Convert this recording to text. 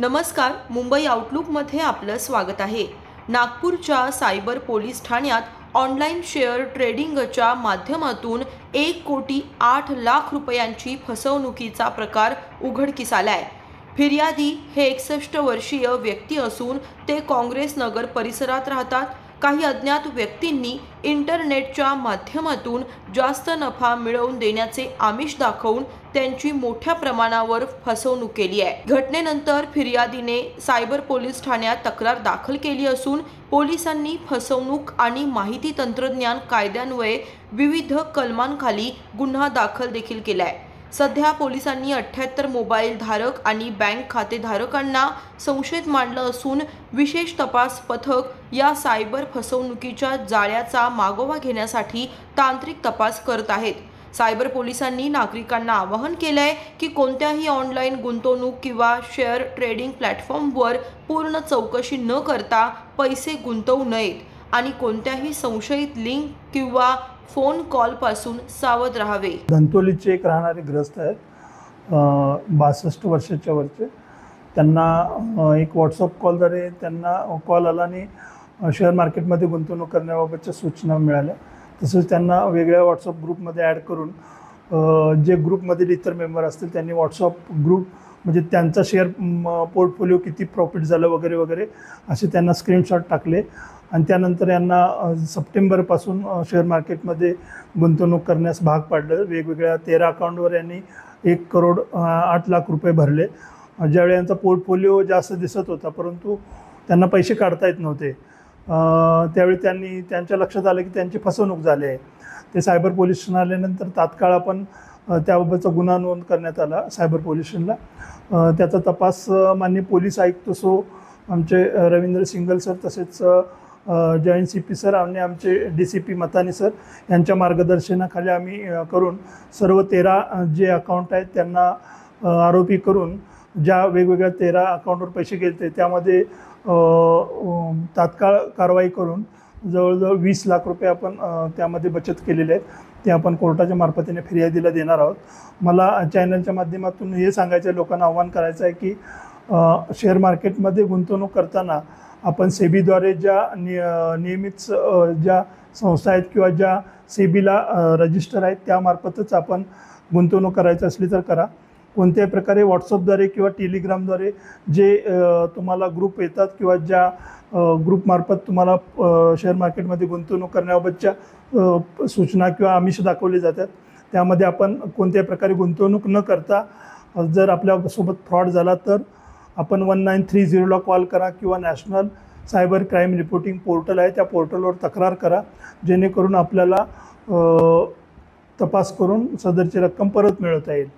नमस्कार, मुंबई आउटलुकमध्ये आपलं स्वागत आहे। नागपूरच्या सायबर पोलीस ठाण्यात ऑनलाईन शेअर ट्रेडिंगच्या माध्यमातून 1,08,00,000 रुपयांची फसवणुकीचा प्रकार उघडकीस आलाय। फिर्यादी हे 61 वर्षीय व्यक्ती असून ते काँग्रेस नगर परिसरात राहतात। काही अज्ञात व्यक्तींनी इंटरनेटच्या माध्यमातून जास्त नफा मिळवून देण्याचे आमिष दाखवून त्यांची मोठ्या प्रमाणावर फसवणूक केली आहे। घटनेनंतर फिर्यादीने सायबर पोलीस ठाण्यात तक्रार दाखल केली असून पोलिसांनी फसवणूक आणि माहिती तंत्रज्ञान कायद्यान्वये विविध कलमांखाली गुन्हा दाखल देखील केलाय। सध्या पोलिसांनी 78 मोबाईल धारक आणि बँक खातेधारकांना संशयित मानलं असून विशेष तपास पथक या सायबर फसवणुकीच्या जाळ्याचा मागोवा घेण्यासाठी तांत्रिक तपास करत आहेत। सायबर पोलिसांनी नागरिकांना आवाहन केलंय की कोणत्याही ऑनलाईन गुंतवणूक किंवा शेअर ट्रेडिंग प्लॅटफॉर्मवर पूर्ण चौकशी न करता पैसे गुंतवू नयेत आणि कोणत्याही संशयित लिंक किंवा फोन कॉल पासून सावध राहावे। धंतोलीचे एक राहणारे ग्रस्त आहेत, 62 वर्षाच्या वरचे। त्यांना एक व्हॉट्सअप कॉलद्वारे त्यांना कॉल आला आणि शेअर मार्केटमध्ये गुंतवणूक करण्याबाबतच्या सूचना मिळाल्या। तसंच त्यांना वेगळ्या व्हॉट्सअप ग्रुपमध्ये ॲड करून जे ग्रुपमधील इतर मेंबर असतील त्यांनी व्हॉट्सअप ग्रुप म्हणजे त्यांचा शेअर पोर्टफोलिओ किती प्रॉफिट झालं वगैरे वगैरे असे त्यांना स्क्रीनशॉट टाकले आणि त्यानंतर यांना सप्टेंबरपासून शेअर मार्केटमध्ये गुंतवणूक करण्यास भाग पाडलं। वेगवेगळ्या 13 अकाउंटवर यांनी 1,08,00,000 रुपये भरले। ज्यावेळी यांचा पोर्टफोलिओ जास्त दिसत होता परंतु त्यांना पैसे काढता येत नव्हते, त्यावेळी त्यांच्या लक्षात आलं की त्यांची फसवणूक झाली आहे। ते सायबर पोलीस स्टेशन आल्यानंतर तात्काळ आपण त्याबाबतचा गुन्हा नोंद करण्यात आला सायबर पोलीस स्टेशनला। त्याचा तपास माननीय पोलीस आयुक्त आमचे रवींद्र सिंगल सर, तसेच जॉईंट CP सर आणि आमचे DCP मतानी सर यांच्या मार्गदर्शनाखाली आम्ही करून सर्व 13 जे अकाउंट आहेत त्यांना आरोपी करून ज्या वेगवेगळ्या 13 अकाउंटवर पैसे गेले त्यामध्ये तात्काळ कारवाई करून जवळजवळ 20 लाख रुपये आपण त्यामध्ये बचत केलेले आहेत। ते आपण कोर्टाच्या मार्फतीने फिर्यादीला देणार आहोत। मला चॅनलच्या माध्यमातून हे सांगायचं, लोकांना आव्हान करायचं आहे की शेअर मार्केटमध्ये गुंतवणूक करताना आपण सेबीद्वारे ज्या नियमित ज्या संस्था आहेत किंवा ज्या सेबीला रजिस्टर आहेत त्यामार्फतच आपण गुंतवणूक करायची असली तर करा। कोणत्याही प्रकारे व्हॉट्सअपद्वारे किंवा टेलिग्रामद्वारे जे तुम्हाला ग्रुप येतात किंवा ज्या ग्रुपमार्फत तुम्हाला शेअर मार्केटमध्ये गुंतवणूक करण्याबाबतच्या सूचना किंवा आमिष दाखवले जातात त्यामध्ये आपण कोणत्याही प्रकारे गुंतवणूक न करता जर आपल्यासोबत फ्रॉड झाला तर आपण 1930ला कॉल करा किंवा national cyber crime reporting portal आहे त्या पोर्टलवर तक्रार करा, जेणेकरून आपल्याला तपास करून सदरची रक्कम परत मिळवता येईल।